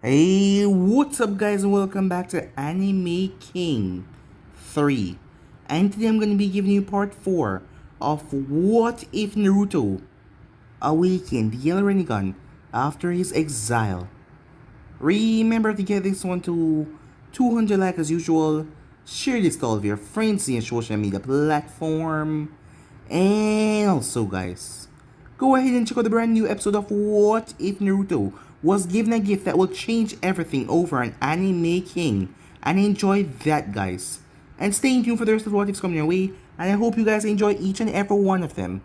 Hey, what's up guys and welcome back to Anime King 3. And today I'm going to be giving you part 4 of What If Naruto awakened the Yellow Rinnegan after his exile. Remember to get this one to 200 likes as usual, share this to all of your friends in your social media platform, and also guys, go ahead and check out the brand new episode of What If Naruto was given a gift that will change everything over on Anime King, and enjoy that guys. And stay tuned for the rest of the what ifs coming your way, and I hope you guys enjoy each and every one of them.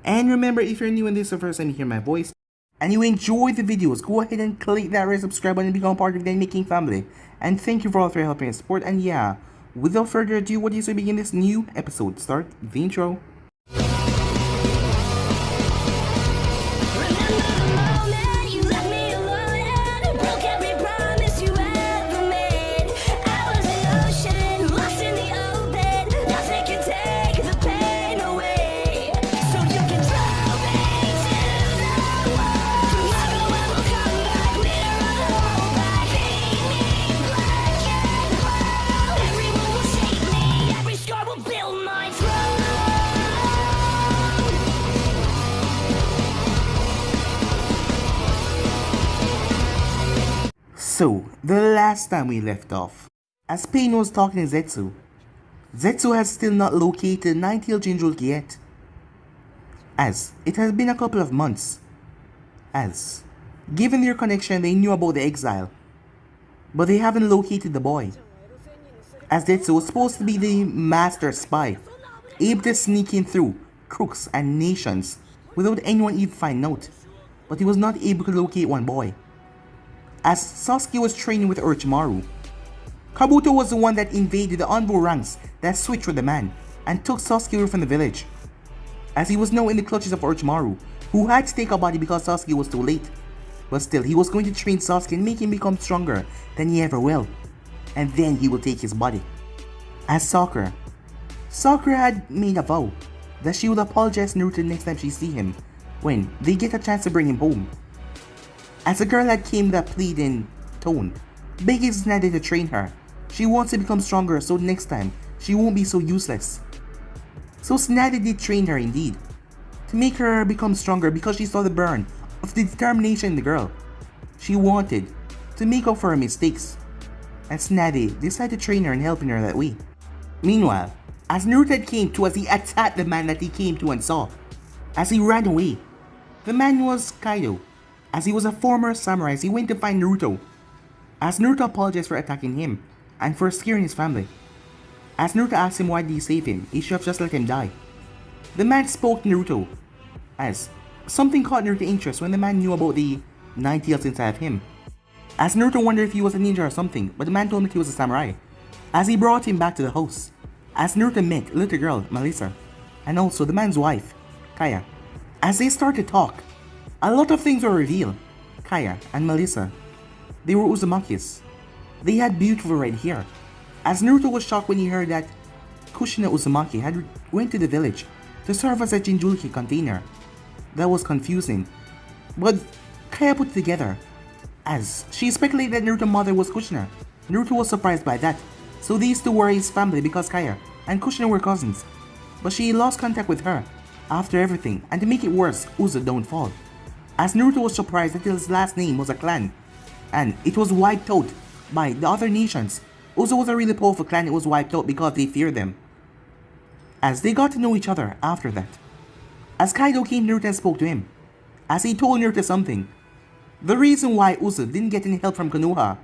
And remember, if you're new and this is the first time you hear my voice, and you enjoy the videos, go ahead and click that red subscribe button and become part of the Anime King family. And thank you for all for your help and support, and yeah, without further ado, what do you say we begin this new episode? Start the intro. So, the last time we left off, as Pain was talking to Zetsu, Zetsu has still not located Nine-Tailed Jinchuriki yet, as it has been a couple of months, as given their connection they knew about the exile, but they haven't located the boy, as Zetsu was supposed to be the master spy, able to sneak in through crooks and nations without anyone even finding out, but he was not able to locate one boy. As Sasuke was training with Orochimaru, Kabuto was the one that invaded the Anbu ranks that switched with the man and took Sasuke away from the village, as he was now in the clutches of Orochimaru, who had to take a body because Sasuke was too late. But still, he was going to train Sasuke and make him become stronger than he ever will, and then he will take his body. As Sakura had made a vow that she would apologize to Naruto the next time she see him when they get a chance to bring him home. As the girl had came with a pleading tone, begging Tsunade to train her. She wants to become stronger so next time she won't be so useless. So Tsunade did train her indeed, to make her become stronger because she saw the burn of the determination in the girl. She wanted to make up for her mistakes, and Tsunade decided to train her and helping her that way. Meanwhile, as Naruto came to as he attacked the man that he came to and saw, as he ran away, the man was Kaido. As he was a former samurai, he went to find Naruto. As Naruto apologized for attacking him and for scaring his family. As Naruto asked him why did he save him, he should have just let him die. The man spoke to Naruto, as something caught Naruto's interest when the man knew about the 9 tails inside of him. As Naruto wondered if he was a ninja or something, but the man told him that he was a samurai. As he brought him back to the house, as Naruto met a little girl, Melissa, and also the man's wife, Kaya. As they started to talk, a lot of things were revealed. Kaya and Melissa, they were Uzumakis. They had beautiful red hair. As Naruto was shocked when he heard that Kushina Uzumaki had went to the village to serve as a Jinchuriki container. That was confusing. But Kaya put it together, as she speculated that Naruto's mother was Kushina. Naruto was surprised by that, so these two were his family because Kaya and Kushina were cousins. But she lost contact with her after everything, and to make it worse, Uzu downfall. As Naruto was surprised that his last name was a clan, and it was wiped out by the other nations. Uzu was a really powerful clan, it was wiped out because they feared them. As they got to know each other after that. As Kaido came to Naruto and spoke to him, as he told Naruto something. The reason why Uzu didn't get any help from Konoha,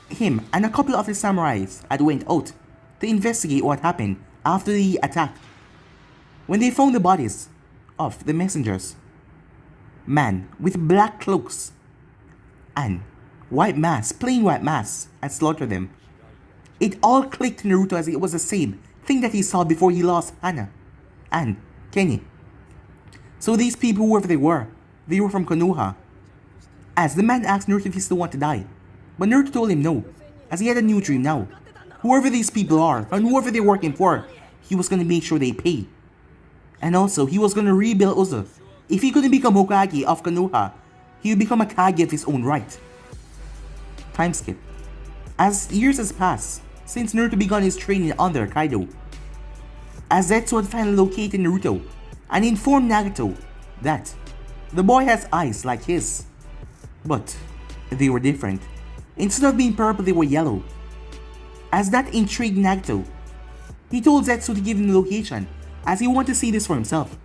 him and a couple of the samurais had went out to investigate what happened after the attack. When they found the bodies of the messengers, man with black cloaks and white masks, plain white masks, and slaughtered them. It all clicked to Naruto as it was the same thing that he saw before he lost Hana and Kenny. So these people, whoever they were from Konoha. As the man asked Naruto if he still wanted to die, but Naruto told him no, as he had a new dream now. Whoever these people are and whoever they're working for, he was going to make sure they pay. And also, he was going to rebuild Uzu. If he couldn't become Hokage of Konoha, he would become a Kage of his own right. time skip. As years has passed since Naruto began his training under Kaido, as Zetsu had finally located Naruto and informed Nagato that the boy has eyes like his. But they were different. Instead of being purple, they were yellow. As that intrigued Nagato, he told Zetsu to give him the location as he wanted to see this for himself.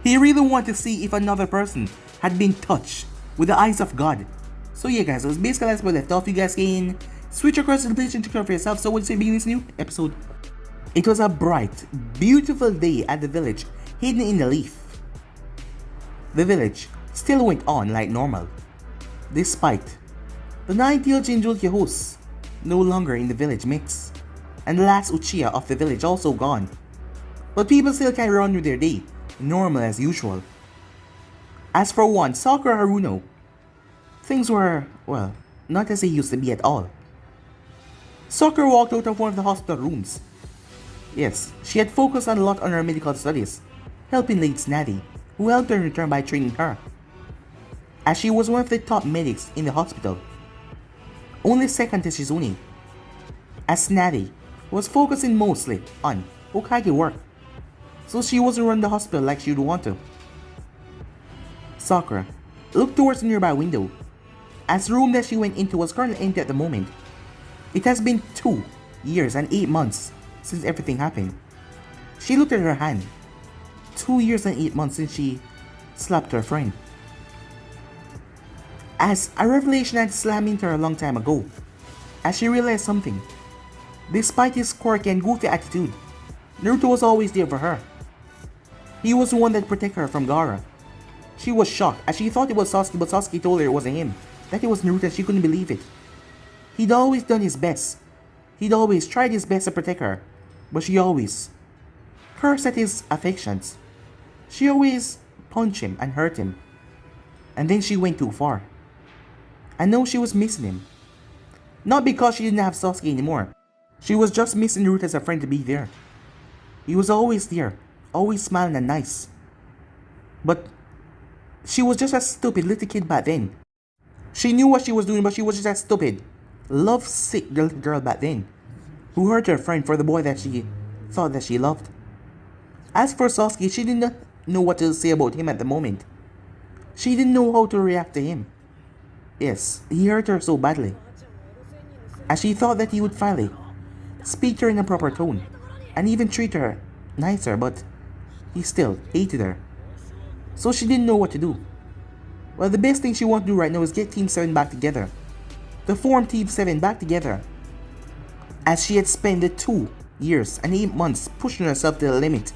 He really wanted to see if another person had been touched with the eyes of God. So yeah guys, so it's basically as we left off. You guys can switch across to the place and check out for yourself. So what's it being this new episode? It was a bright, beautiful day at the village hidden in the leaf. The village still went on like normal, despite the 9-tailed Jinchuriki hosts no longer in the village mix, and the last Uchiha of the village also gone. But people still carry on with their day, normal as usual. As for one, Sakura Haruno, things were, well, not as they used to be at all. Sakura walked out of one of the hospital rooms. Yes, she had focused a lot on her medical studies, helping late Snazzy, who helped her in return by training her, as she was one of the top medics in the hospital, only second to Shizune, as Snazzy was focusing mostly on Hokage work, so she wasn't running the hospital like she would want to. Sakura looked towards the nearby window, as the room that she went into was currently empty at the moment. It has been 2 years and 8 months since everything happened. She looked at her hand. 2 years and 8 months since she slapped her friend. As a revelation had slammed into her a long time ago, as she realized something. Despite his quirky and goofy attitude, Naruto was always there for her. He was the one that protected her from Gaara. She was shocked as she thought it was Sasuke, but Sasuke told her it wasn't him, that it was Naruto, and she couldn't believe it. He'd always done his best. He'd always tried his best to protect her, but she always cursed at his affections. She always punched him and hurt him. And then she went too far. And now she was missing him. Not because she didn't have Sasuke anymore. She was just missing Naruto as a friend to be there. He was always there, always smiling and nice. But she was just a stupid little kid back then. She knew what she was doing, but she was just a stupid, love-sick little girl back then, who hurt her friend for the boy that she thought that she loved. As for Sasuke, she did not know what to say about him at the moment. She didn't know how to react to him. Yes, he hurt her so badly, as she thought that he would finally speak to her in a proper tone, and even treat her nicer, but he still hated her. So she didn't know what to do. Well, the best thing she wanted to do right now is get Team 7 back together. To form Team 7 back together, as she had spent the 2 years and 8 months pushing herself to the limit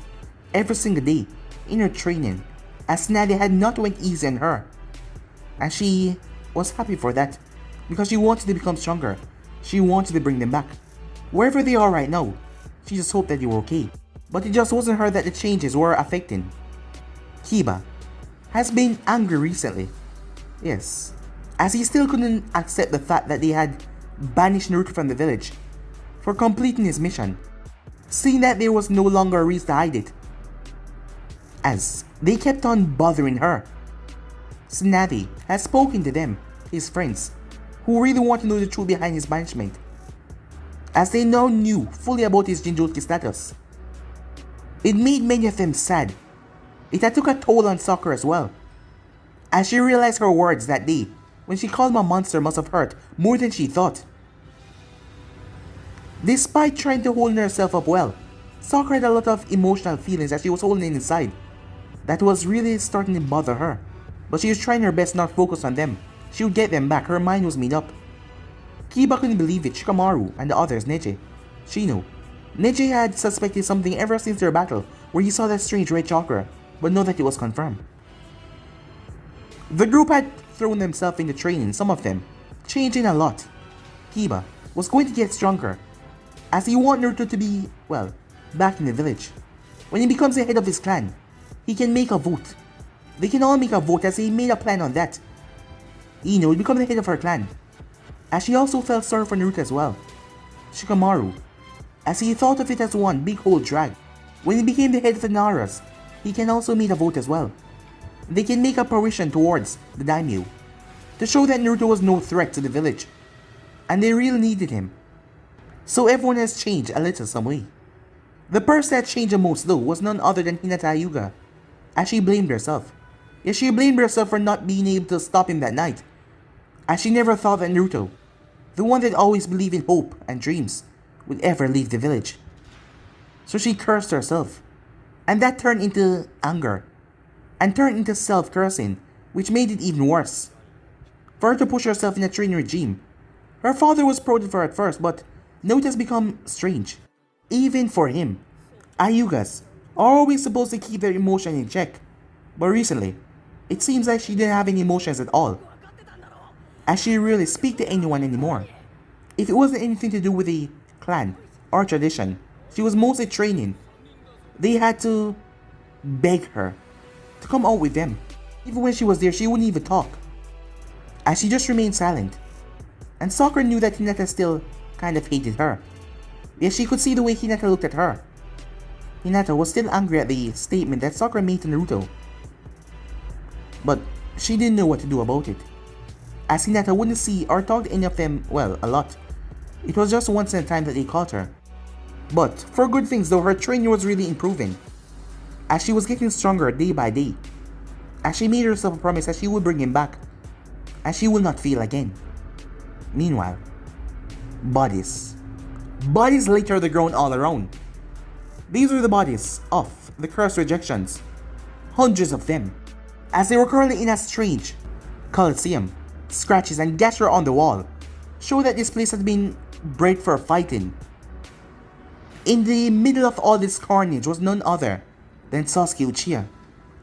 every single day in her training, as Nadia had not went easy on her. And she was happy for that, because she wanted to become stronger. She wanted to bring them back. Wherever they are right now, she just hoped that they were okay. But it just wasn't her that the changes were affecting. Kiba has been angry recently. Yes, as he still couldn't accept the fact that they had banished Naruto from the village for completing his mission, seeing that there was no longer a reason to hide it, as they kept on bothering her. Snazzy has spoken to them, his friends, who really want to know the truth behind his banishment, as they now knew fully about his Jinchuriki status. It made many of them sad. It had took a toll on Sakura as well, as she realized her words that day when she called him a monster must have hurt more than she thought. Despite trying to hold herself up well, Sakura had a lot of emotional feelings that she was holding inside that was really starting to bother her, but she was trying her best not to focus on them. She would get them back, her mind was made up. Kiba couldn't believe it. Shikamaru and the others, Neji, Shino. Neji had suspected something ever since their battle where he saw that strange red chakra, but know that it was confirmed. The group had thrown themselves into training, some of them changing a lot. Kiba was going to get stronger, as he wanted Naruto to be, well, back in the village. When he becomes the head of his clan, he can make a vote. They can all make a vote, as he made a plan on that. Ino would become the head of her clan, as she also felt sorry for Naruto as well. Shikamaru, as he thought of it as one big whole drag. When he became the head of the Naras, he can also make a vote as well. They can make a apparition towards the daimyo, to show that Naruto was no threat to the village. and they really needed him. So everyone has changed a little some way. The person that changed the most though was none other than Hinata Hyuga, as she blamed herself. Yes, she blamed herself for not being able to stop him that night, as she never thought that Naruto, the one that always believed in hope and dreams, would ever leave the village. So she cursed herself, and that turned into anger, and turned into self-cursing, which made it even worse. For her to push herself in a training regime, her father was proud of her at first, but now it has become strange. Even for him, Hyugas are always supposed to keep their emotion in check, but recently, it seems like she didn't have any emotions at all, as she rarely speak to anyone anymore. If it wasn't anything to do with the clan or tradition, she was mostly training. They had to beg her to come out with them. Even when she was there, she wouldn't even talk, as she just remained silent. And Sakura knew that Hinata still kind of hated her. Yes, she could see the way Hinata looked at her. Hinata was still angry at the statement that Sakura made to Naruto, but she didn't know what to do about it, as Hinata wouldn't see or talk to any of them, well, a lot. It was just once in a time that they caught her. But for good things though, her training was really improving, as she was getting stronger day by day, as she made herself a promise that she would bring him back, and she would not fail again. Meanwhile, bodies littered the ground all around. These were the bodies of the cursed rejections, hundreds of them, as they were currently in a strange coliseum. Scratches and gashes on the wall show that this place had been bred for fighting. In the middle of all this carnage was none other than Sasuke Uchiha,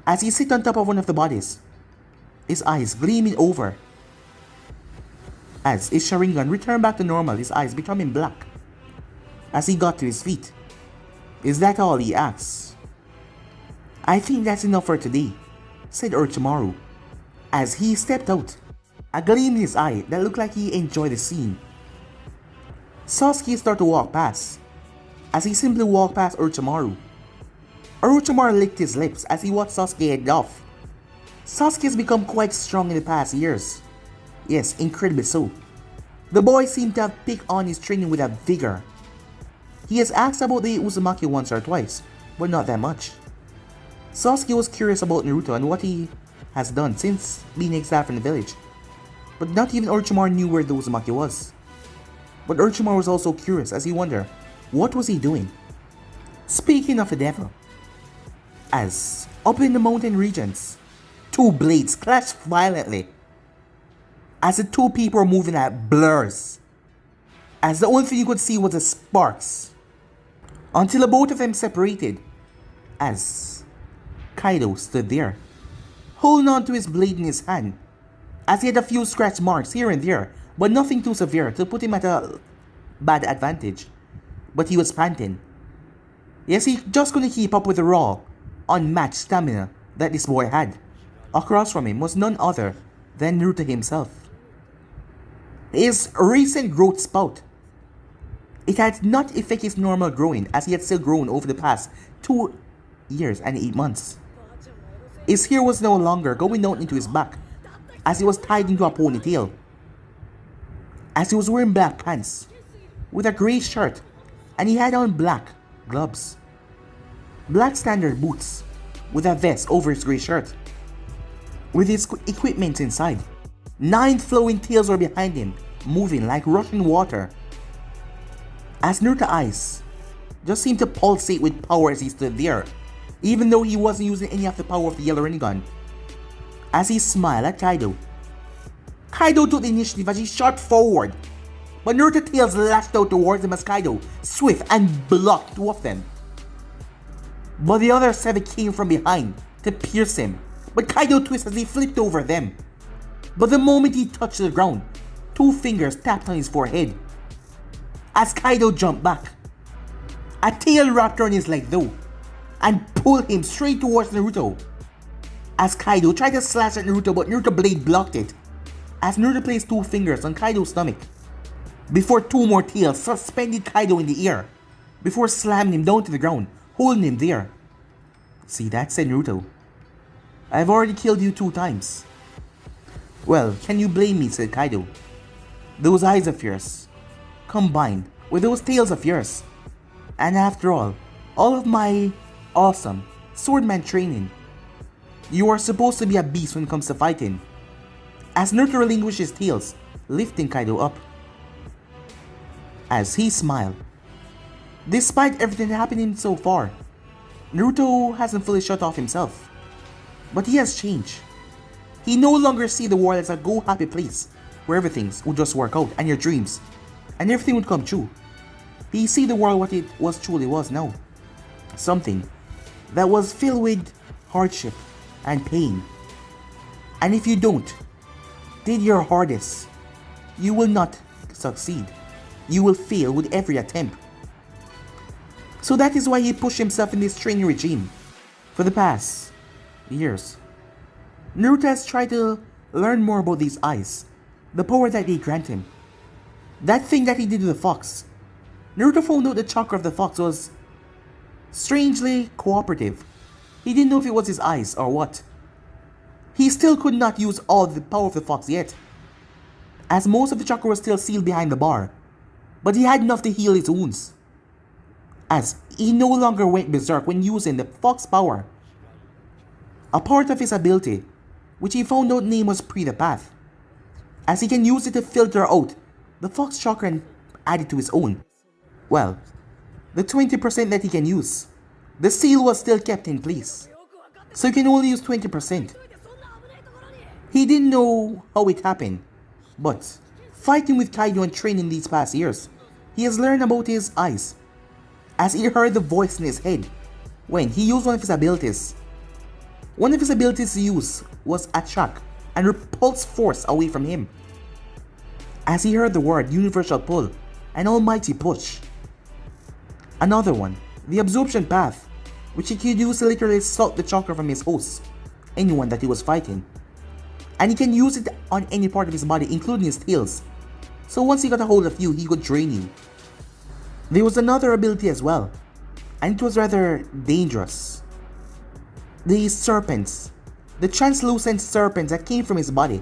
as he sat on top of one of the bodies, his eyes gleaming over. As his Sharingan returned back to normal, his eyes becoming black, as he got to his feet. "Is that all?" he asks. "I think that's enough for today," said Orochimaru, as he stepped out, a gleam in his eye that looked like he enjoyed the scene. Sasuke started to walk past, as he simply walked past Orochimaru. Orochimaru licked his lips as he watched Sasuke head off. Sasuke has become quite strong in the past years. Yes, incredibly so. The boy seemed to have picked on his training with a vigor. He has asked about the Uzumaki once or twice, but not that much. Sasuke was curious about Naruto and what he has done since being exiled from the village, but not even Orochimaru knew where the Uzumaki was. But Orochimaru was also curious as he wondered, what was he doing? Speaking of the devil, as up in the mountain regions, two blades clashed violently, as the two people were moving at blurs, as the only thing you could see was the sparks, until the both of them separated, as Kaido stood there, holding on to his blade in his hand, as he had a few scratch marks here and there, but nothing too severe to put him at a bad advantage. But he was panting. Yes, he just couldn't keep up with the raw, unmatched stamina that this boy had. Across from him was none other than Naruto himself. His recent growth spout, it had not affected his normal growing, as he had still grown over the past 2 years and 8 months. His hair was no longer going down into his back, as it was tied into a ponytail. As he was wearing black pants with a grey shirt, and he had on black gloves, black standard boots with a vest over his grey shirt, with his equipment inside. 9 flowing tails were behind him, moving like rushing water, as Naruto's eyes just seemed to pulsate with power as he stood there, even though he wasn't using any of the power of the yellow Rinnegan. As he smiled at Kaido, Kaido took the initiative as he shot forward, but Naruto's tails lashed out towards him as Kaido, swift, and blocked 2 of them. But the other 7 came from behind to pierce him, but Kaido twisted as he flipped over them. But the moment he touched the ground, 2 fingers tapped on his forehead. As Kaido jumped back, a tail wrapped around his leg though, and pulled him straight towards Naruto. As Kaido tried to slash at Naruto, but Naruto's blade blocked it, as Naruto placed 2 fingers on Kaido's stomach, before 2 more tails suspended Kaido in the air, before slamming him down to the ground, holding him there. "See that?" said Naruto. "I've already killed you 2 times. "Well, can you blame me?" said Kaido. Those eyes of yours, combined with those tails of yours. And after all of my awesome swordman training, you are supposed to be a beast when it comes to fighting. As Naruto relinquished his tails, lifting Kaido up. As he smiled. Despite everything happening so far, Naruto hasn't fully shut off himself. But he has changed. He no longer sees the world as a go-happy place where everything would just work out and your dreams and everything would come true. He sees the world what it truly was now. Something that was filled with hardship and pain. And if you don't did your hardest, you will not succeed. You will fail with every attempt. So that is why he pushed himself in this training regime for the past years. Naruto has tried to learn more about these eyes, the power that they grant him. That thing that he did to the fox. Naruto found out the chakra of the fox was strangely cooperative. He didn't know if it was his eyes or what. He still could not use all the power of the fox yet, as most of the chakra was still sealed behind the bar, but he had enough to heal his wounds, as he no longer went berserk when using the fox power. A part of his ability, which he found out name was Pre the Path, as he can use it to filter out the fox chakra and add it to his own. Well, the 20% that he can use, the seal was still kept in place, so he can only use 20%. He didn't know how it happened, but fighting with Kaido and training these past years, he has learned about his eyes, as he heard the voice in his head when he used one of his abilities. One of his abilities to use was Ishaq and repulse force away from him, as he heard the word universal pull and almighty push. Another one, the absorption path, which he could use to literally suck the chakra from his host, anyone that he was fighting. And he can use it on any part of his body, including his tails. So once he got a hold of you, he could drain you. There was another ability as well, and it was rather dangerous. The serpents, the translucent serpents that came from his body.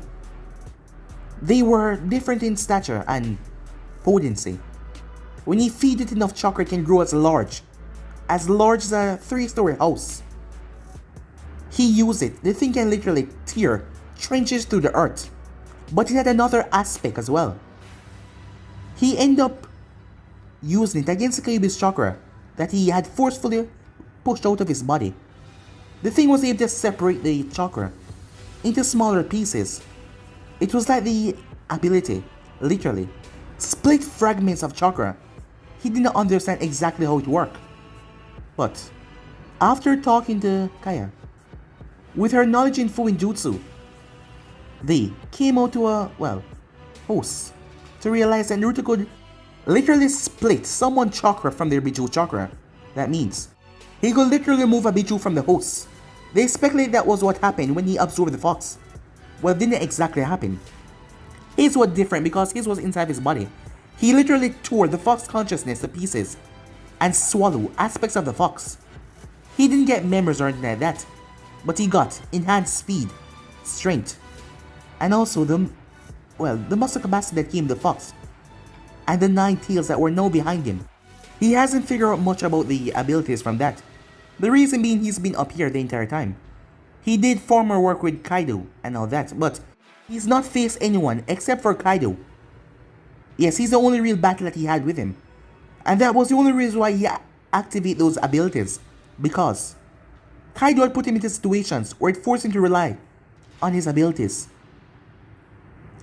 They were different in stature and potency. When he feeds it enough chakra, it can grow as large as a 3-story house. He used it, the thing can literally tear trenches through the earth, but it had another aspect as well. He ended up using it against Kaido's chakra that he had forcefully pushed out of his body. The thing was able to separate the chakra into smaller pieces. It was like the ability, literally, split fragments of chakra. He did not understand exactly how it worked. But after talking to Kaya, with her knowledge in Fuin Jutsu, they came out to a, host to realize that Naruto could literally split someone's chakra from their Biju chakra. That means he could literally move a Biju from the host. They speculate that was what happened when he absorbed the fox. Well, it didn't exactly happen. His was different because his was inside his body. He literally tore the fox consciousness to pieces and swallowed aspects of the fox. He didn't get memories or anything like that, but he got enhanced speed, strength, and also the muscle capacity that came with the fox, and the 9 tails that were now behind him. He hasn't figured out much about the abilities from that. The reason being he's been up here the entire time. He did former work with Kaido and all that, but he's not faced anyone except for Kaido. Yes, he's the only real battle that he had with him. And that was the only reason why he activated those abilities, because Kaido had put him into situations where it forced him to rely on his abilities.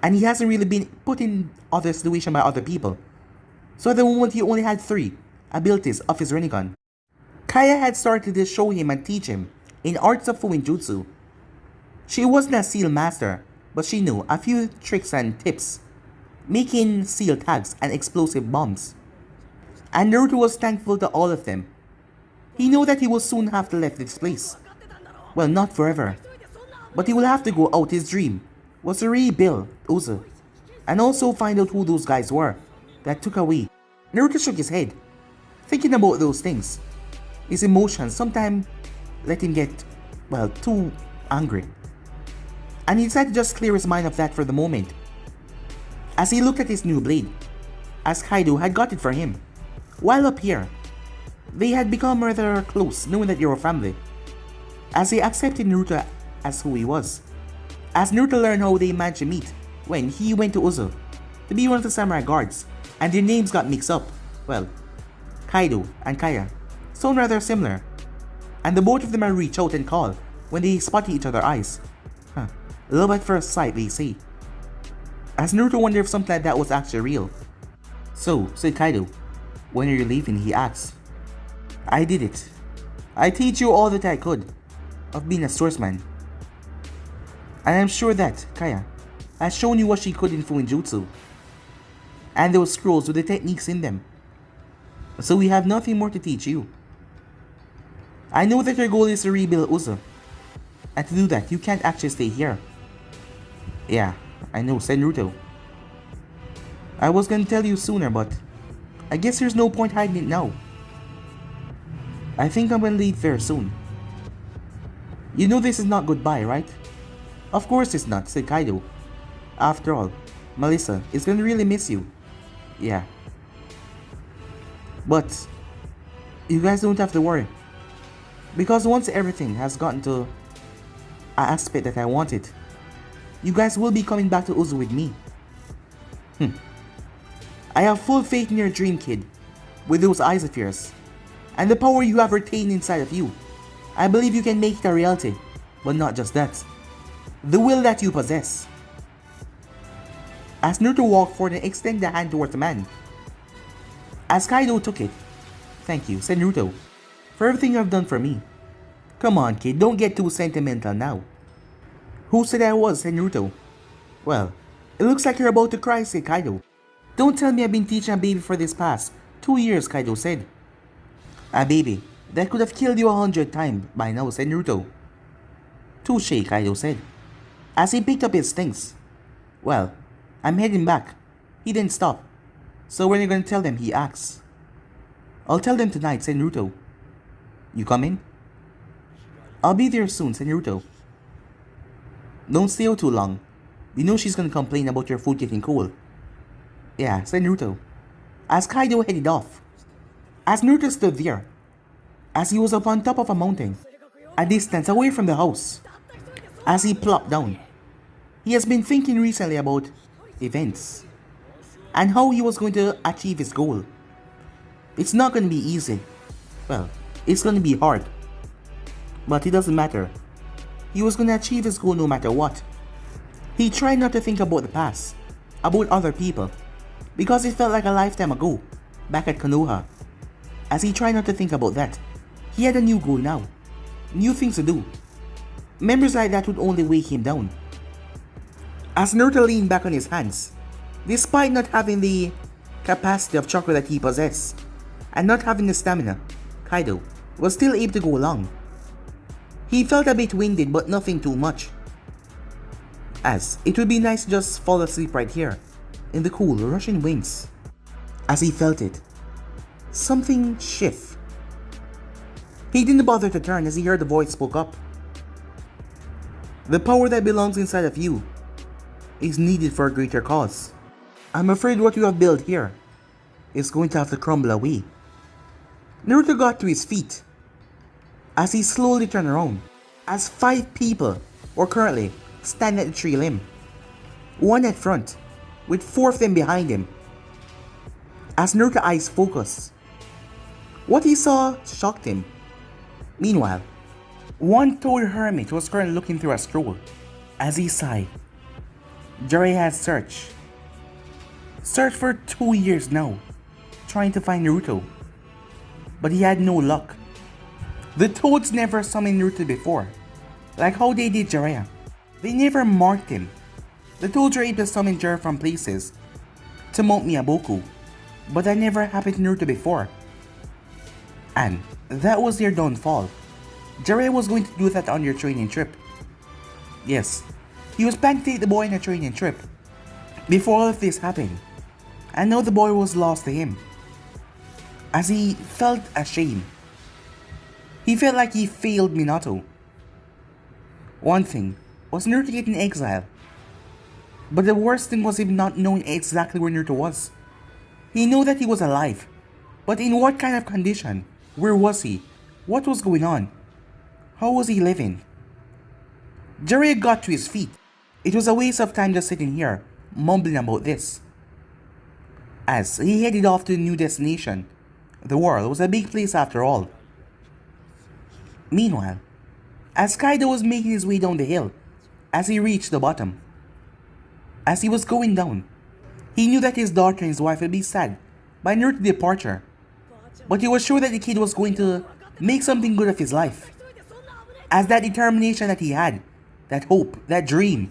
And he hasn't really been put in other situations by other people. So at the moment he only had 3 abilities of his Rinnegan. Kaya had started to show him and teach him in arts of Fuin Jutsu. She wasn't a seal master, but she knew a few tricks and tips, making seal tags and explosive bombs. And Naruto was thankful to all of them. He knew that he will soon have to leave this place. Well, not forever, but he will have to go out. His dream was to rebuild Uzu, and also find out who those guys were that took away. Naruto shook his head, thinking about those things. His emotions sometimes let him get, too angry. And he decided to just clear his mind of that for the moment. as he looked at his new blade, as Kaido had got it for him. While up here, they had become rather close, knowing that they were family, as he accepted Naruto as who he was. As Naruto learned how they managed to meet when he went to Uzo to be one of the samurai guards, and their names got mixed up. Well, Kaido and Kaya sound rather similar, and the both of them are reach out and call when they spot each other's eyes. Love at first sight, they say. As Naruto wondered if something like that was actually real. So, said Kaido, when are you leaving? He asked. I did it. I teach you all that I could of being a swordsman. And I'm sure that Kaya has shown you what she could in Fuinjutsu, and those scrolls with the techniques in them. So we have nothing more to teach you. I know that your goal is to rebuild Uzo, and to do that you can't actually stay here. Yeah, I know, said Naruto. I was gonna tell you sooner, but I guess there's no point hiding it now. I think I'm gonna leave very soon. You know this is not goodbye, right? Of course it's not, said Kaido. After all, Melissa is gonna really miss you. Yeah. But you guys don't have to worry, because once everything has gotten to an aspect that I wanted, you guys will be coming back to Uzo with me. I have full faith in your dream, kid, with those eyes of yours, and the power you have retained inside of you. I believe you can make it a reality, but not just that. The will that you possess. As Naruto walked forward and extended a hand towards the man. As Kaido took it, thank you, said Naruto, for everything you have done for me. Come on, kid, don't get too sentimental now. Who said I was, said Naruto. Well, it looks like you're about to cry, said Kaido. Don't tell me I've been teaching a baby for this past 2 years, Kaido said. A baby that could have killed you 100 times by now, said Naruto. Touché, Kaido said, as he picked up his things. Well, I'm heading back. He didn't stop. So when are you going to tell them, he asks. I'll tell them tonight, said Naruto. You coming? I'll be there soon, said Naruto. Don't stay out too long. You know she's going to complain about your food getting cold. Yeah, said Naruto, as Kaido headed off. As Naruto stood there, as he was up on top of a mountain, a distance away from the house, as he plopped down, he has been thinking recently about events and how he was going to achieve his goal. It's not going to be easy. Well, it's going to be hard. But it doesn't matter. He was going to achieve his goal no matter what. He tried not to think about the past, about other people, because it felt like a lifetime ago, back at Konoha. As he tried not to think about that, he had a new goal now, new things to do. Memories like that would only weigh him down. As Naruto leaned back on his hands, despite not having the capacity of chakra that he possessed, and not having the stamina, Kaido was still able to go along. He felt a bit winded, but nothing too much, as it would be nice to just fall asleep right here, in the cool, rushing winds. As he felt it, something shift. He didn't bother to turn as he heard the voice spoke up. The power that belongs inside of you is needed for a greater cause. I'm afraid what you have built here is going to have to crumble away. Naruto got to his feet as he slowly turned around, as 5 people were currently standing at the tree limb. One at front, with 4 of them behind him. As Naruto's eyes focused, what he saw shocked him. Meanwhile, one tall hermit was currently looking through a scroll. As he sighed, Jiraiya had searched for 2 years now, trying to find Naruto, but he had no luck. The toads never summoned Naruto before, like how they did Jiraiya. They never marked him. The toads were able to summon Jiraiya from places to Mount Miyaboku, but that never happened to Naruto before. And that was their downfall. Jiraiya was going to do that on your training trip. Yes, he was planning to take the boy on a training trip before all of this happened, and now the boy was lost to him. As he felt ashamed, he felt like he failed Minato. One thing was Naruto getting exiled, But the worst thing was him not knowing exactly where Naruto was. He knew that he was alive, but in what kind of condition? Where was he? What was going on? How was he living? Jiraiya got to his feet. It was a waste of time just sitting here, mumbling about this. As he headed off to a new destination, the world was a big place after all. Meanwhile, as Kaido was making his way down the hill, as he reached the bottom, as he was going down, he knew that his daughter and his wife would be sad by Naruto's departure, but he was sure that the kid was going to make something good of his life. As that determination that he had, that hope, that dream,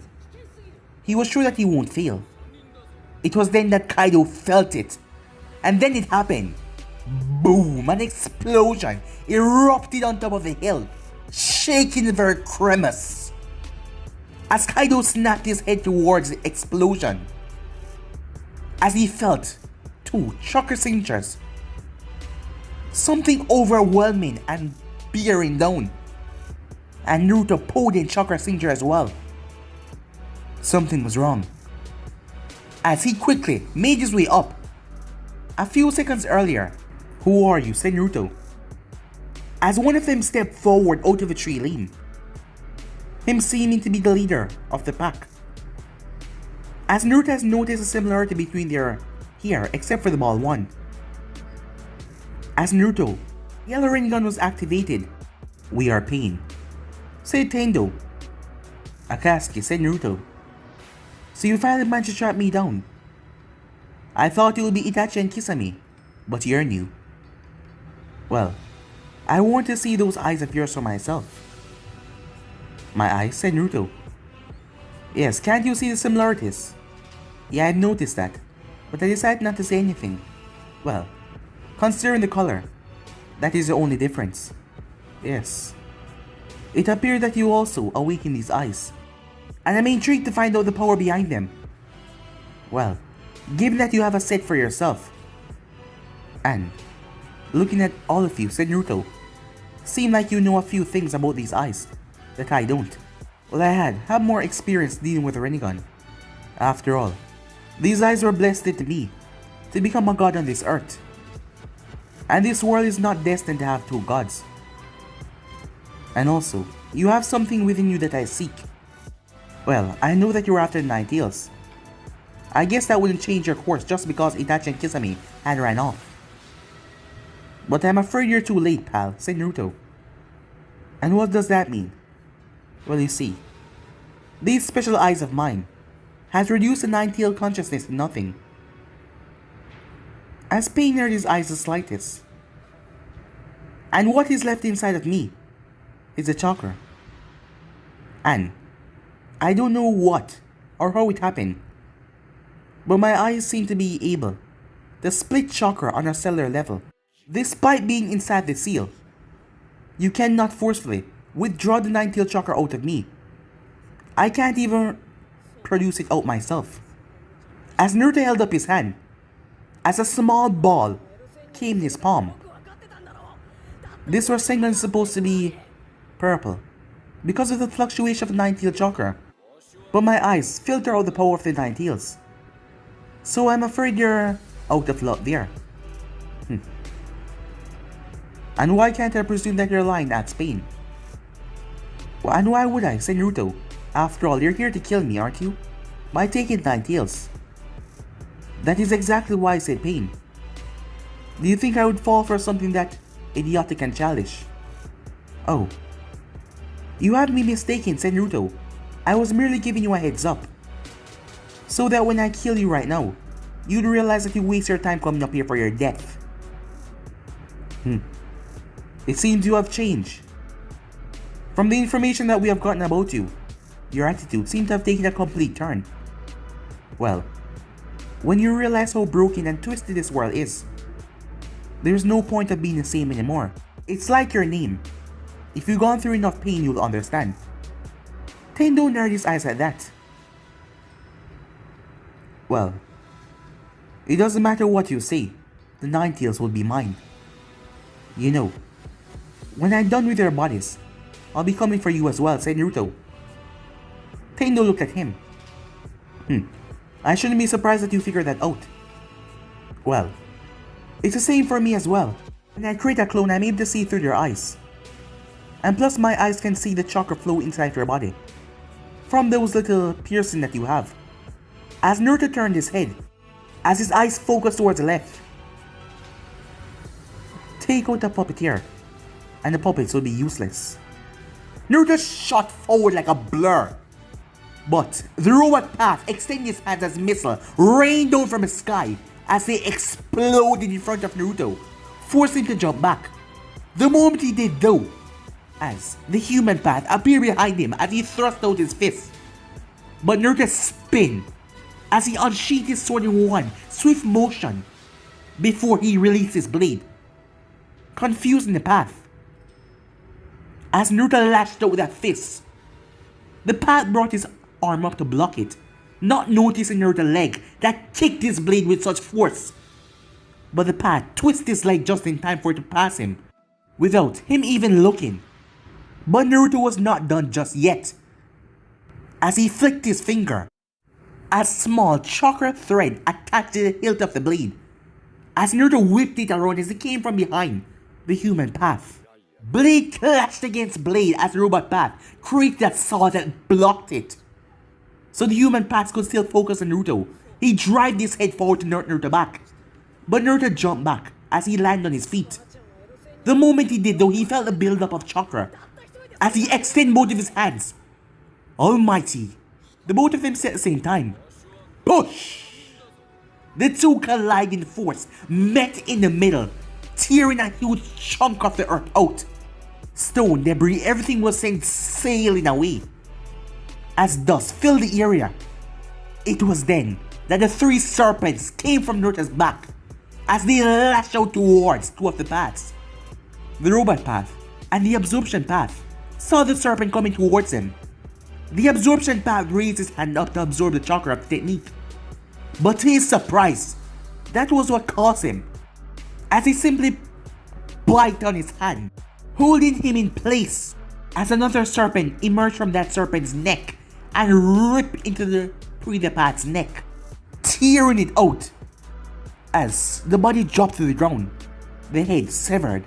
he was sure that he won't fail. It was then that Kaido felt it, and then it happened. Boom! An explosion erupted on top of the hill, shaking the very crevice. As Kaido snapped his head towards the explosion, as he felt two chakra signatures, something overwhelming and bearing down, and Naruto pulled in chakra signature as well. Something was wrong. As he quickly made his way up. A few seconds earlier, "Who are you?" said Naruto. As one of them stepped forward out of a tree lane, him seeming to be the leader of the pack. As Naruto has noticed a similarity between their here except for the ball one. As Naruto, yellow Rinnegan was activated. "We are Pain," said Tendo. "Akatsuki," said Naruto. "So you finally managed to track me down. I thought it would be Itachi and Kisame, but you're new. Well, I want to see those eyes of yours for myself." "My eyes?" said Naruto. "Yes, can't you see the similarities?" "Yeah, I've noticed that, but I decided not to say anything. Well, considering the color, that is the only difference." "Yes. It appeared that you also awakened these eyes, and I'm intrigued to find out the power behind them. Well, given that you have a set for yourself, and looking at all of you," said Naruto, "seem like you know a few things about these eyes that I don't. Well, I have more experience dealing with a Rinnegan. After all, these eyes were blessed to me to become a god on this earth. And this world is not destined to have two gods. And also, you have something within you that I seek. Well, I know that you're after the Nine Tails. I guess that wouldn't change your course just because Itachi and Kisame had ran off. But I'm afraid you're too late, pal," said Naruto. "And what does that mean?" "Well, you see, these special eyes of mine has reduced the Nine-Tailed consciousness to nothing. As Pain near his eyes the slightest. And what is left inside of me is a chakra. And I don't know what or how it happened, but my eyes seem to be able to split chakra on a cellular level. Despite being inside the seal, you cannot forcefully withdraw the Nine-Tailed chakra out of me. I can't even produce it out myself." As Naruto held up his hand, as a small ball came in his palm. This was segment supposed to be purple because of the fluctuation of the Nine-Tailed chakra, but my eyes filter out the power of the Nine-Tails. So I'm afraid you're out of luck there. "And why can't I presume that you're lying?" asked Pain. "Well, and why would I?" said Naruto. "After all, you're here to kill me, aren't you? By taking Nine-Tails." "That is exactly why," said Pain. "Do you think I would fall for something that idiotic and childish?" "Oh, you have me mistaken," said Naruto. "I was merely giving you a heads up, so that when I kill you right now, you'd realize that you waste your time coming up here for your death." It seems you have changed. From the information that we have gotten about you, your attitude seems to have taken a complete turn. Well, when you realize how broken and twisted this world is, there's no point of being the same anymore. It's like your name. If you've gone through enough pain, you'll understand." Tendo narrowed his eyes at that. "Well, it doesn't matter what you say, the Nine-Tails will be mine. You know, when I'm done with your bodies, I'll be coming for you as well," said Naruto. Tendo looked at him. I shouldn't be surprised that you figured that out. Well, it's the same for me as well. When I create a clone, I'm able to see through their eyes. And plus my eyes can see the chakra flow inside your body. From those little piercing that you have. As Naruto turned his head, as his eyes focused towards the left, take out the puppeteer, and the puppets will be useless. Naruto shot forward like a blur. But the robot path, extending his hands as missile, rained down from the sky as they exploded in front of Naruto, forcing him to jump back. The moment he did though, as the human path appeared behind him as he thrust out his fist. But Naruto spun as he unsheathed his sword in one swift motion before he released his blade, confusing the path. As Naruto lashed out with a fist, the path brought his arm up to block it, not noticing Naruto's leg that kicked his blade with such force. But the path twisted his leg just in time for it to pass him, without him even looking. But Naruto was not done just yet. As he flicked his finger, a small chakra thread attached to the hilt of the blade. As Naruto whipped it around as it came from behind the human path. Blade clashed against blade as the robot path created a saw that blocked it. So the human path could still focus on Naruto. He dragged his head forward to nerd Naruto back. But Naruto jumped back as he landed on his feet. The moment he did though, he felt a buildup of chakra as he extended both of his hands. Almighty! The both of them said at the same time. Push! The two colliding force met in the middle, tearing a huge chunk of the earth out. Stone, debris, everything was sent sailing away as dust filled the area. It was then that the three serpents came from Naruto's back as they lashed out towards two of the paths. The robot path and the absorption path saw the serpent coming towards him. The absorption path raised his hand up to absorb the chakra of the technique. But to his surprise, that was what caused him, as he simply bite on his hand, holding him in place as another serpent emerged from that serpent's neck and ripped into the path's neck, tearing it out. As the body dropped to the ground, the head severed.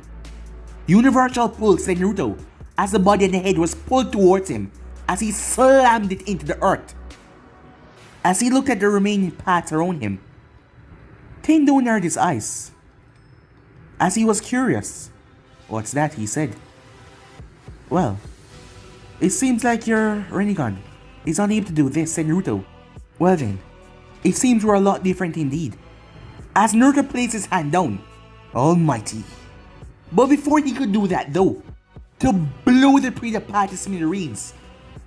Universal pull sent Naruto as the body and the head was pulled towards him as he slammed it into the earth. As he looked at the remaining paths around him, Tendo narrowed his eyes as he was curious. What's that? He said. Well, it seems like your Rinnegan is unable to do this, said Naruto. Well then, it seems we're a lot different indeed. As Naruto placed his hand down, Almighty. But before he could do that though, to blow the path to smithereens,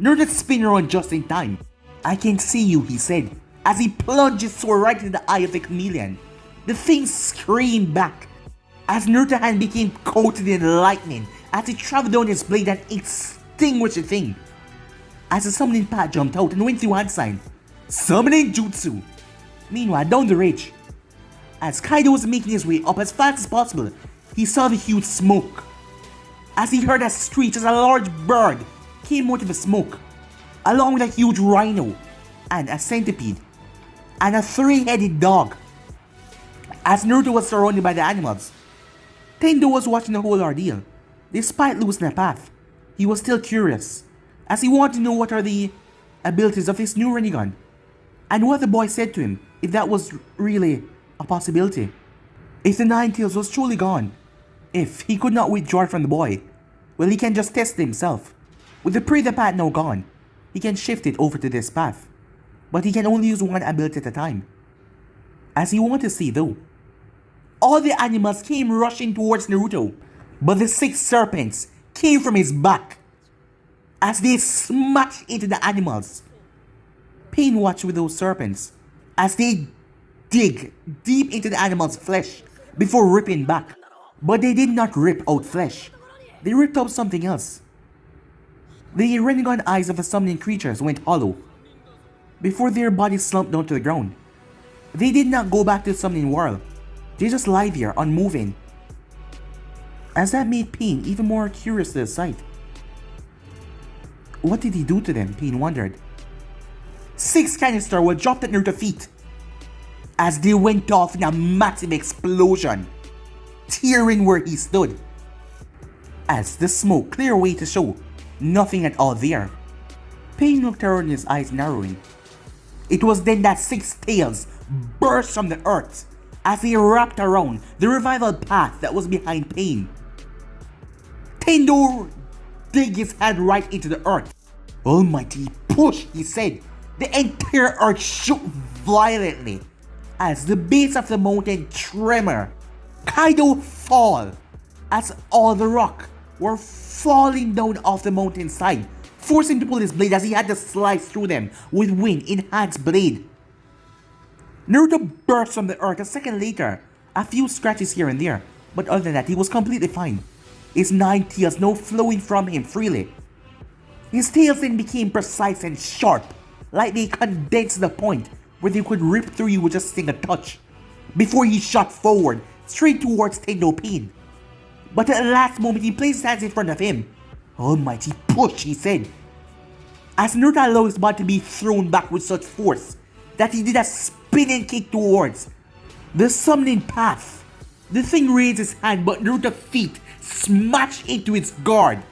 Naruto spun around just in time. I can see you, he said, as he plunged his sword right into the eye of the chameleon. The thing screamed back as Naruto's hand became coated in lightning as he traveled down his blade and extinguished the thing. As the summoning path jumped out and went through hand sign, summoning jutsu. Meanwhile, down the ridge, as Kaido was making his way up as fast as possible, he saw the huge smoke. As he heard a screech as a large bird came out of the smoke, along with a huge rhino and a centipede and a three-headed dog. As Naruto was surrounded by the animals, Tendo was watching the whole ordeal. Despite losing a path, he was still curious, as he wanted to know what are the abilities of his new Rinnegan, and what the boy said to him, if that was really a possibility. If the Nine Tails was truly gone, if he could not withdraw from the boy, well, he can just test it himself. With the path now gone, he can shift it over to this path, but he can only use one ability at a time. As he wanted to see though, all the animals came rushing towards Naruto, but the 6 serpents came from his back as they smashed into the animals. Pain watched with those serpents as they dig deep into the animal's flesh before ripping back. But they did not rip out flesh, they ripped out something else. The Rinnegan eyes of the summoning creatures went hollow before their bodies slumped down to the ground. They did not go back to the summoning world, they just lie there unmoving. As that made Pain even more curious to the sight. What did he do to them? Pain wondered. 6 canisters were dropped at Naruto's feet as they went off in a massive explosion, tearing where he stood, as the smoke cleared away to show nothing at all there. Pain looked around, his eyes narrowing. It was then that 6 tails burst from the earth as they wrapped around the revival path that was behind Pain. Tendo dig his hand right into the earth. "Almighty push," he said. The entire earth shook violently as the base of the mountain tremor. Kaido fall as all the rock were falling down off the mountainside, forcing him to pull his blade as he had to slice through them with wind enhanced blade. Naruto burst from the earth a second later, a few scratches here and there, but other than that he was completely fine, his 9 tails now flowing from him freely. His tails then became precise and sharp, like they condensed to the point where they could rip through you with just a single touch, before he shot forward, straight towards Tendo Pain. But at the last moment he placed his hands in front of him. "Almighty push," he said, as Naruto allowed his body to be thrown back with such force that he did a spinning kick towards the summoning path. The thing raised his hand, but Naruto's feet smashed into its guard.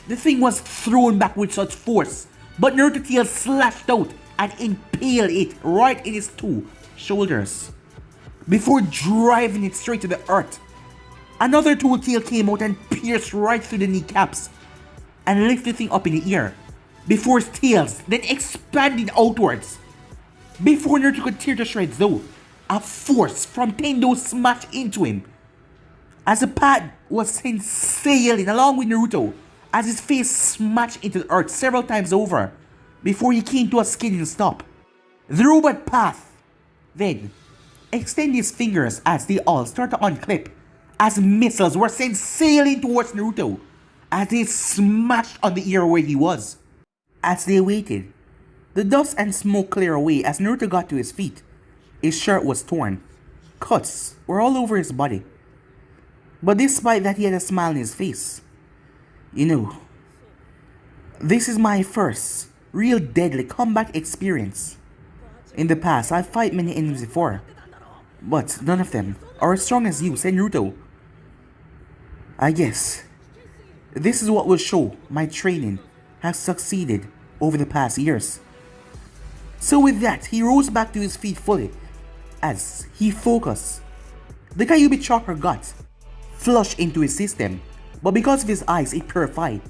The thing was thrown back with such force, but Naruto's tail slashed out and impaled it right in his 2 shoulders, before driving it straight to the earth. Another 2 tail came out and pierced right through the kneecaps and lifted the thing up in the air, before his tails then expanded outwards. Before Naruto could tear to shreds though, a force from Tendo smashed into him, as the pad was sent sailing along with Naruto, as his face smashed into the earth several times over, before he came to a skidding stop. The robot path then extended his fingers as they all started to unclip, as missiles were sent sailing towards Naruto, as they smashed on the air where he was. As they waited, the dust and smoke cleared away as Naruto got to his feet. His shirt was torn. Cuts were all over his body. But despite that, he had a smile on his face. "You know, this is my first real deadly combat experience. In the past, I've fought many enemies before, but none of them are as strong as you," said Naruto. "I guess this is what will show my training has succeeded over the past years." So with that, he rose back to his feet fully as he focused. The Kyuubi chakra got flushed into his system, but because of his eyes it purified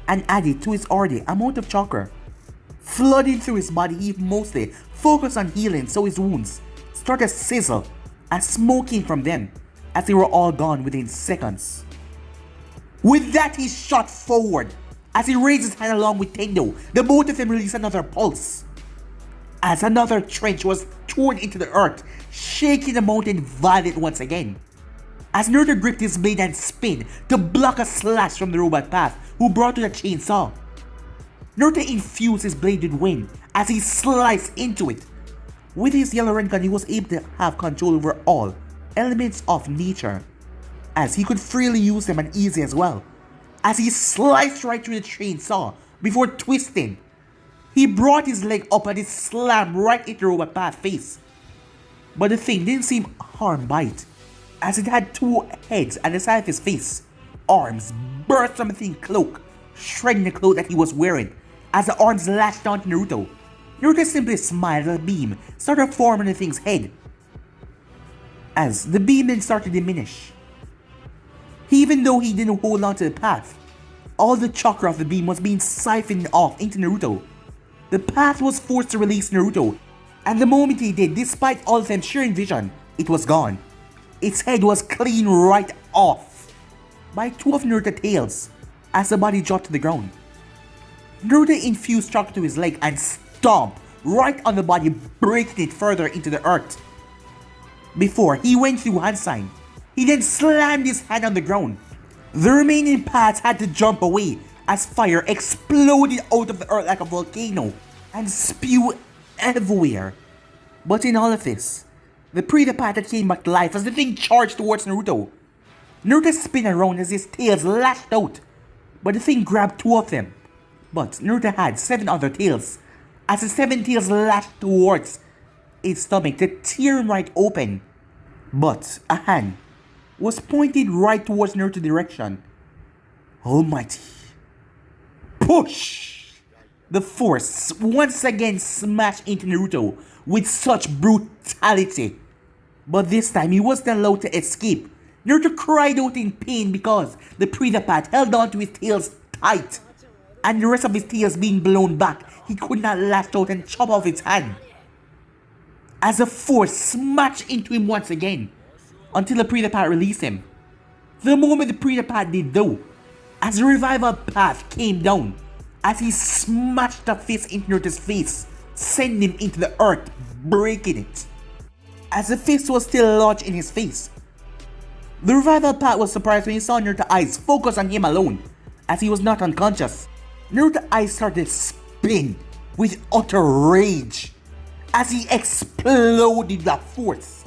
and added to his already amount of chakra. Flooding through his body, he mostly focused on healing, so his wounds started to sizzle as smoke came from them as they were all gone within seconds. With that, he shot forward as he raised his hand along with Tendo. The both of them released another pulse as another trench was torn into the earth, shaking the mountain violently once again. As Naruto gripped his blade and spin to block a slash from the robot path, who brought to the chainsaw. Naruto infused his blade with wind as he sliced into it. With his yellow Rinnegan, he was able to have control over all elements of nature, as he could freely use them and easy as well. As he sliced right through the chainsaw before twisting, he brought his leg up and it slammed right into the robot path's face. But the thing didn't seem harmed by it, as it had 2 heads and the side of his face. Arms burst from the thin cloak, shredding the cloak that he was wearing, as the arms lashed onto Naruto. Naruto simply smiled as a beam started forming the thing's head. As the beam then started to diminish, even though he didn't hold on to the path, all the chakra of the beam was being siphoned off into Naruto. The path was forced to release Naruto, and the moment he did, despite all of them sharing vision, it was gone. Its head was clean right off by 2 of Naruto's tails as the body dropped to the ground. Naruto infused chakra to his leg and stomped right on the body, breaking it further into the earth. Before he went through hand sign, he then slammed his hand on the ground. The remaining paths had to jump away as fire exploded out of the earth like a volcano and spewed everywhere. But in all of this, the Preta path that came back to life as the thing charged towards Naruto. Naruto spun around as his tails lashed out, but the thing grabbed 2 of them. But Naruto had 7 other tails, as the seven tails lashed towards its stomach to tear him right open. But a hand was pointed right towards Naruto's direction. Almighty. Push! The force once again smashed into Naruto with such brutality. But this time he wasn't allowed to escape. Naruto cried out in pain because the Predapat held on to his tails tight. And the rest of his tails being blown back, he could not lash out and chop off its hand. As the force smashed into him once again, until the Predapat released him. The moment the Predapat did though, as the revival path came down, as he smashed the fist into Naruto's face, sending him into the earth, breaking it. As the fist was still lodged in his face, the revival path was surprised when he saw Naruto's eyes focus on him alone, as he was not unconscious. Naruto's eyes started to spin with utter rage, as he exploded the force,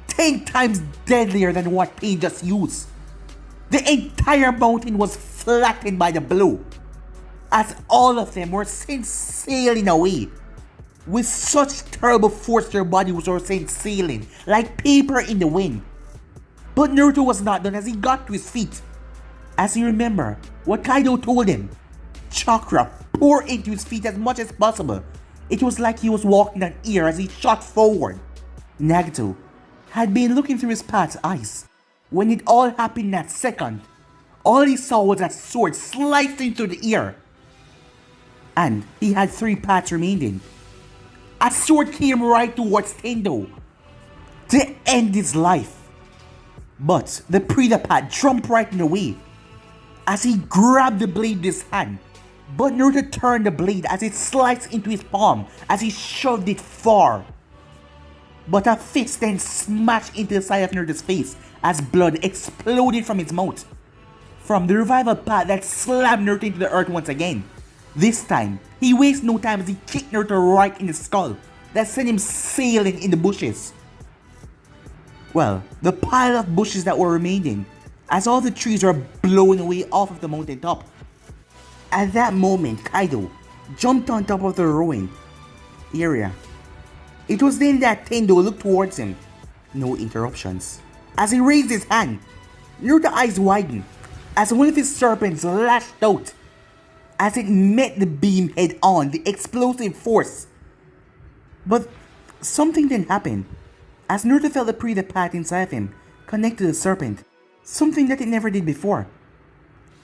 10 times deadlier than what Pain just used. The entire mountain was flattened by the blow, as all of them were sent sailing away. With such terrible force, their bodies were sent sailing like paper in the wind. But Naruto was not done as he got to his feet. As he remembered what Kaido told him, chakra poured into his feet as much as possible. It was like he was walking on air as he shot forward. Nagato had been looking through his path's eyes. When it all happened in that second, all he saw was a sword slicing through the air. And he had 3 paths remaining. A sword came right towards Tendo to end his life. But the Predapat jumped right in the way as he grabbed the blade with his hand. But Naruto turned the blade as it sliced into his palm as he shoved it far. But a fist then smashed into the side of Naruto's face as blood exploded from his mouth. From the revival path that slammed Naruto into the earth once again. This time, he wasted no time as he kicked Naruto right in the skull that sent him sailing in the bushes. Well, the pile of bushes that were remaining as all the trees were blown away off of the mountain top. At that moment, Kaido jumped on top of the ruined area. It was then that Tendo looked towards him. No interruptions. As he raised his hand, Naruto's eyes widened as one of his serpents lashed out as it met the beam head on, the explosive force. But something then happened as Naruto felt the Predapat inside of him connect to the serpent, something that it never did before.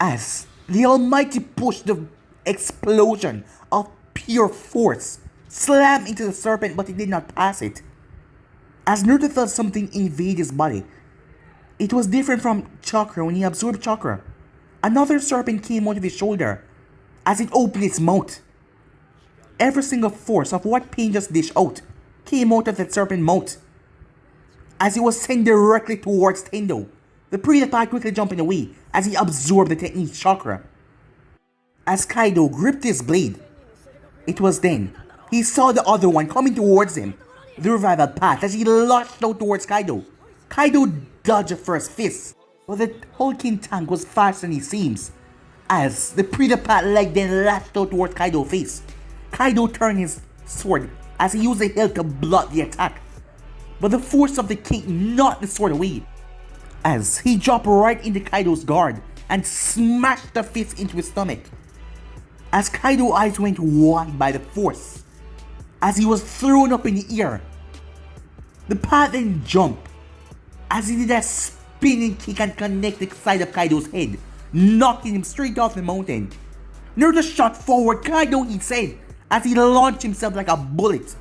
As the Almighty pushed the explosion of pure force, slammed into the serpent, but it did not pass it. As Naruto felt something invade his body, it was different from chakra when he absorbed chakra. Another serpent came out of his shoulder as it opened its mouth. Every single force of what Pain just dished out came out of that serpent mouth as it was sent directly towards Tendo. The Predapat quickly jumping away as he absorbed the technique's chakra. As Kaido gripped his blade, it was then he saw the other one coming towards him, the revival path, as he launched out towards Kaido. Kaido dodged the first fist, but the hulking tank was faster than he seems, as the Predapat leg then lashed out towards Kaido's face. Kaido turned his sword as he used the hilt to block the attack, but the force of the king knocked the sword away, as he dropped right into Kaido's guard and smashed the fist into his stomach. As Kaido's eyes went wide by the force, as he was thrown up in the air, the path then jumped as he did a spinning kick and connected the side of Kaido's head, knocking him straight off the mountain. Naruto shot forward, Kaido, he said, as he launched himself like a bullet.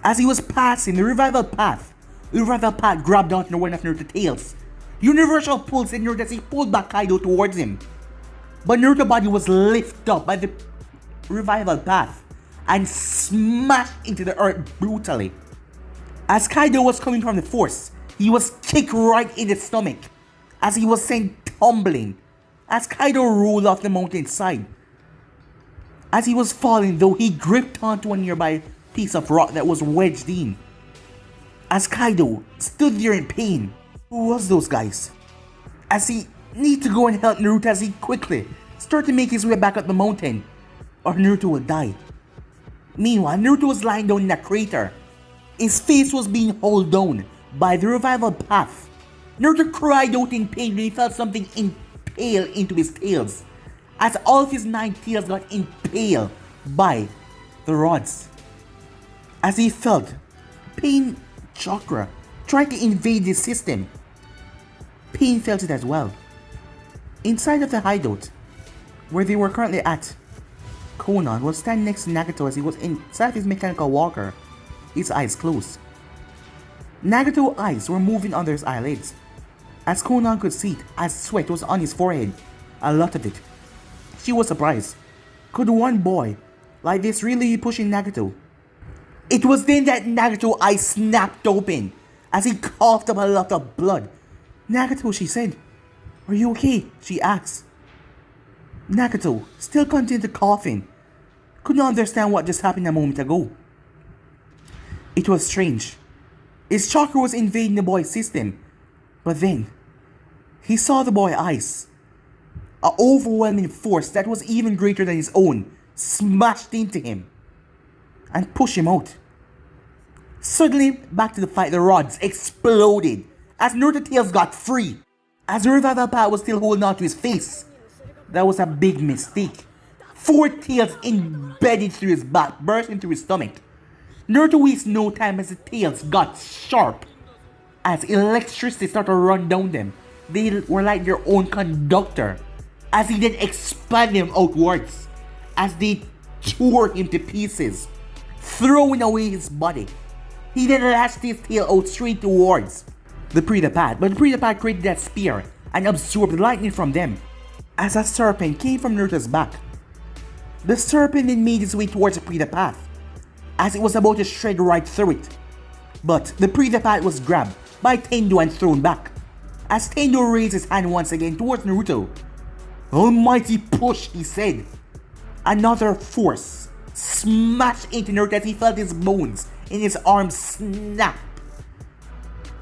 As he was passing the revival path grabbed onto one of Naruto's tails. Universal pull sent Naruto as he pulled back Kaido towards him. But Naruto's body was lifted up by the revival path and smashed into the earth brutally. As Kaido was coming from the force, he was kicked right in the stomach as he was sent tumbling as Kaido rolled off the mountainside. As he was falling though, he gripped onto a nearby piece of rock that was wedged in. As Kaido stood there in pain, who was those guys? As he needed to go and help Naruto as he quickly started to make his way back up the mountain, or Naruto will die. Meanwhile, Naruto was lying down in a crater. His face was being held down by the revival path. Naruto cried out in pain when he felt something impale into his tails, as all of his 9 tails got impaled by the rods. As he felt pain chakra trying to invade his system, Pain felt it as well. Inside of the hideout, where they were currently at, Conan was standing next to Nagato as he was inside his mechanical walker, his eyes closed. Nagato's eyes were moving under his eyelids, as Conan could see it, as sweat was on his forehead, a lot of it. She was surprised. Could one boy like this really be pushing Nagato? It was then that Nagato's eyes snapped open as he coughed up a lot of blood. Nagato, she said. Are you okay? She asked. Nagato, still continued coughing, could not understand what just happened a moment ago. It was strange. His chakra was invading the boy's system, but then he saw the boy's eyes. An overwhelming force that was even greater than his own smashed into him and pushed him out. Suddenly, back to the fight, the rods exploded as Naruto's tails got free. As the revival pad was still holding on to his face. That was a big mistake. 4 tails embedded through his back burst into his stomach. Naruto wasted no time as the tails got sharp. As electricity started to run down them, they were like their own conductor. As he then expanded them outwards, as they tore him to pieces, throwing away his body. He then lashed his tail out straight towards the Predapad, but the Predapad created that spear and absorbed lightning from them. As a serpent came from Naruto's back, the serpent then made its way towards the Predapad, as it was about to shred right through it. But the Predapad was grabbed by Tendo and thrown back, as Tendo raised his hand once again towards Naruto. Almighty push, he said. Another force smashed into Naruto as he felt his bones in his arms snap,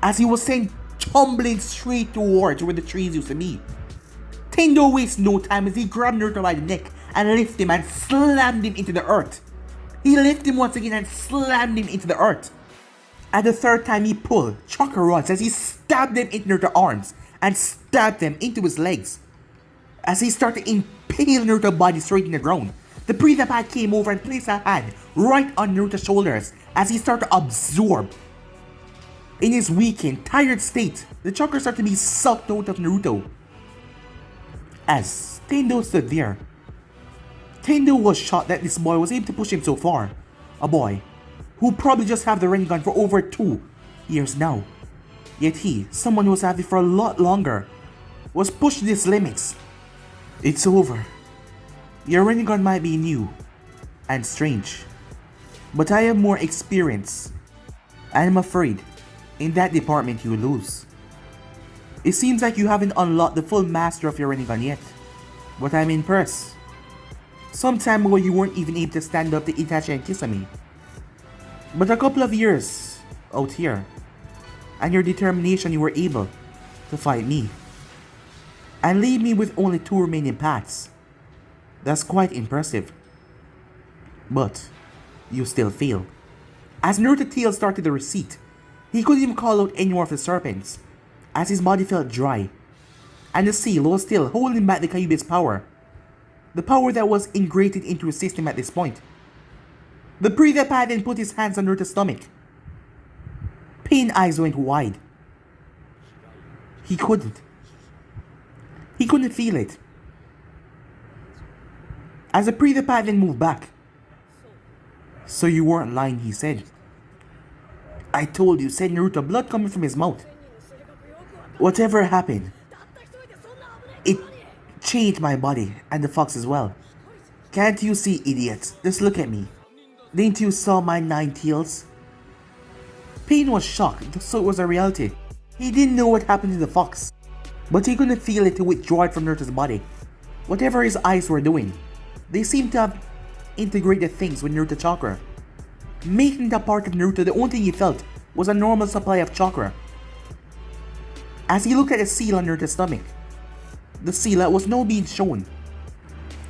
as he was sent tumbling straight towards where the trees used to be. Tendo wasted no time as he grabbed Naruto by the neck and lifted him and slammed him into the earth. He lifted him once again and slammed him into the earth. At the third time he pulled chakra rods as he stabbed them into Naruto's arms and stabbed them into his legs. As he started to impale Naruto's body straight in the ground, the Predapad came over and placed a hand right on Naruto's shoulders as he started to absorb. In his weakened, tired state, the chakra started to be sucked out of Naruto. As Tendo stood there, Tendo was shocked that this boy was able to push him so far. A boy who probably just had the Rinnegan for over 2 years now. Yet he, someone who was having it for a lot longer, was pushed to these limits. It's over. Your Rinnegan might be new and strange, but I have more experience, and I'm afraid in that department you lose. It seems like you haven't unlocked the full master of your Rinnegan yet, but I'm impressed. Some time ago you weren't even able to stand up to Itachi and Kisame, but a couple of years out here, and your determination, you were able to fight me and leave me with only 2 remaining paths. That's quite impressive. But you still fail. As Naruto's tail started to recede, he couldn't even call out any more of the serpents, as his body felt dry, and the seal was still holding back the Kyuubi's power. The power that was ingrained into his system at this point. The Predapad then put his hands on Naruto's stomach. Pain eyes went wide. He couldn't feel it. As the Predapad then moved back. So you weren't lying, he said. I told you, said Naruto, blood coming from his mouth. Whatever happened, it changed my body and the fox as well. Can't you see, idiots? Just look at me. Didn't you saw my 9 tails? Pain was shocked, so it was a reality. He didn't know what happened to the fox, but he couldn't feel it to withdraw it from Naruto's body. Whatever his eyes were doing, they seemed to have integrated things with Naruto chakra. Making that part of Naruto, the only thing he felt was a normal supply of chakra. As he looked at the seal on Naruto's stomach, the seal that was now being shown.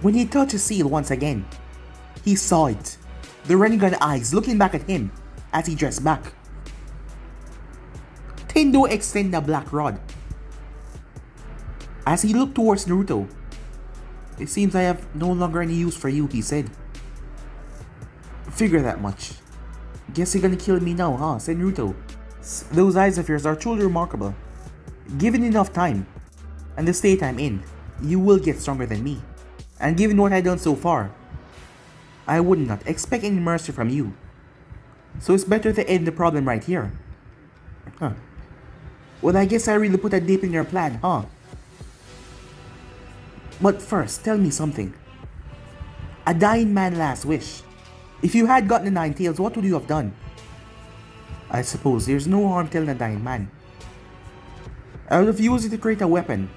When he touched the seal once again, he saw it. the Rinnegan eyes looking back at him as he dressed back. Tendo extended a black rod. As he looked towards Naruto, "It seems I have no longer any use for you," he said. "Figure that much. Guess you're gonna kill me now, huh?" said Naruto. "Those eyes of yours are truly remarkable. Given enough time, and the state I'm in, you will get stronger than me. And given what I've done so far, I would not expect any mercy from you. So it's better to end the problem right here." Huh. "Well, I guess I really put a dip in your plan, huh? But first, tell me something. A dying man's last wish. If you had gotten the 9 tails, what would you have done?" "I suppose there's no harm telling a dying man. I would have used it to create a weapon.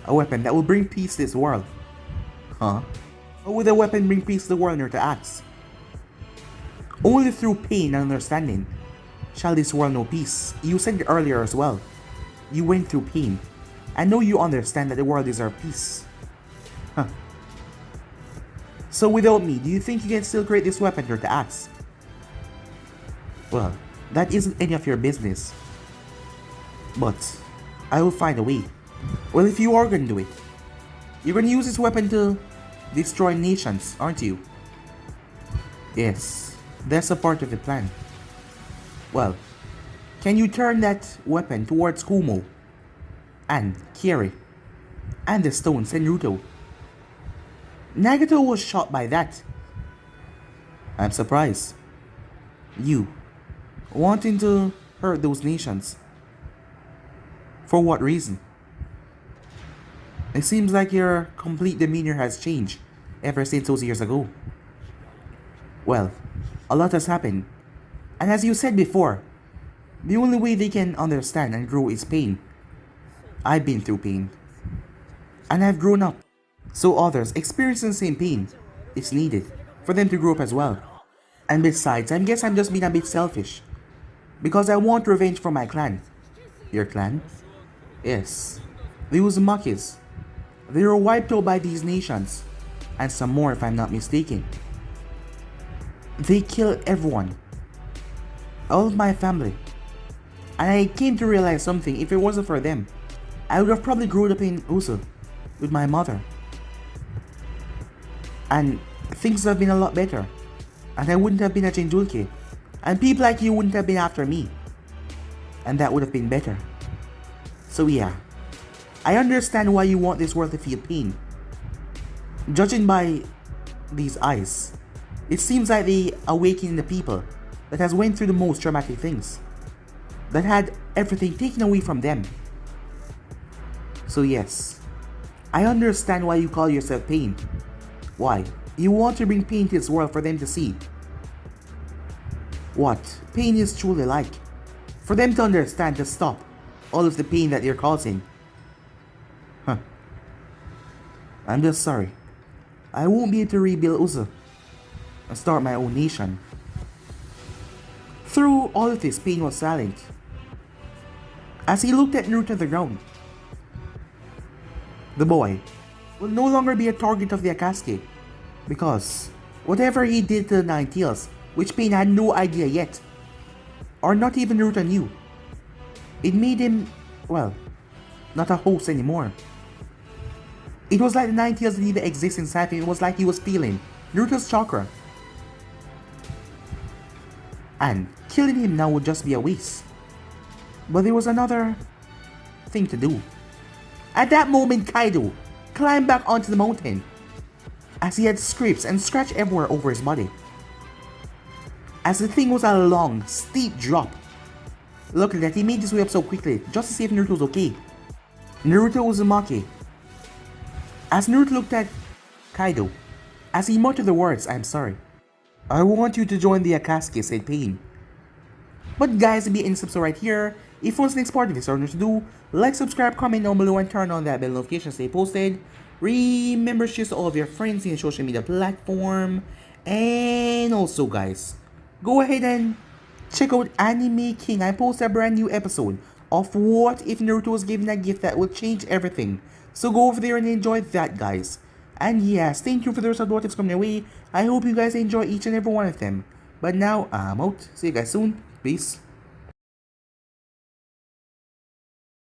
A weapon that will bring peace to this world." "Huh? How would a weapon bring peace to the world?" Naruto asks. "Only through pain and understanding shall this world know peace. You said it earlier as well. You went through pain. I know you understand that the world deserves peace." Huh. "So without me, do you think you can still create this weapon?" Naruto asks. "Well, that isn't any of your business. But I will find a way." "Well, if you are gonna do it, you're gonna use this weapon to destroy nations, aren't you?" "Yes, that's a part of the plan." "Well, can you turn that weapon towards Kumo and Kiri and the stone?" said Naruto. Nagato was shocked by that. "I'm surprised. You wanting to hurt those nations. For what reason? It seems like your complete demeanor has changed ever since those years ago." "Well, a lot has happened. And as you said before, the only way they can understand and grow is pain. I've been through pain. And I've grown up. So others experiencing the same pain is needed for them to grow up as well. And besides, I guess I'm just being a bit selfish. Because I want revenge for my clan." "Your clan?" "Yes. The Uzumakis. They were wiped out by these nations. And some more if I'm not mistaken. They killed everyone. All of my family. And I came to realize something. If it wasn't for them, I would have probably grown up in Uzu with my mother. And things would have been a lot better. And I wouldn't have been a Jinjulke. And people like you wouldn't have been after me. And that would have been better. So yeah, I understand why you want this world to feel pain. Judging by these eyes, it seems like the awakening the people that has went through the most traumatic things. That had everything taken away from them. So yes, I understand why you call yourself pain. Why? You want to bring pain to this world for them to see what pain is truly like. For them to understand, to stop all of the pain that you're causing. Huh. I'm just sorry. I won't be able to rebuild Uzu and start my own nation. Through all of this, Pain was silent. As he looked at Naruto on the ground, the boy will no longer be a target of the Akatsuki, because whatever he did to the 9 Tails, which Pain had no idea yet, or not even Naruto knew, it made him, well, not a host anymore. It was like the 9 Tails didn't even exist inside him. It was like he was feeling Naruto's chakra. And killing him now would just be a waste. But there was another thing to do. At that moment, Kaido climbed back onto the mountain, as he had scrapes and scratch everywhere over his body. As the thing was a long, steep drop. Look at that, he made his way up so quickly, just to see if Naruto was okay. Naruto Uzumaki. As Naruto looked at Kaido, as he muttered the words, "I'm sorry. I want you to join the Akatsuki," said Pain. But guys, be in subscribe right here. If you want the next part of this, or to do, like, subscribe, comment down below, and turn on that bell notification to stay posted. Remember to share to all of your friends in the social media platform. And also guys, go ahead and check out Anime King. I posted a brand new episode of what if Naruto was given a gift that would change everything. So go over there and enjoy that, guys. And yes, thank you for the rest of what is coming your way. I hope you guys enjoy each and every one of them. But now, I'm out. See you guys soon. Peace.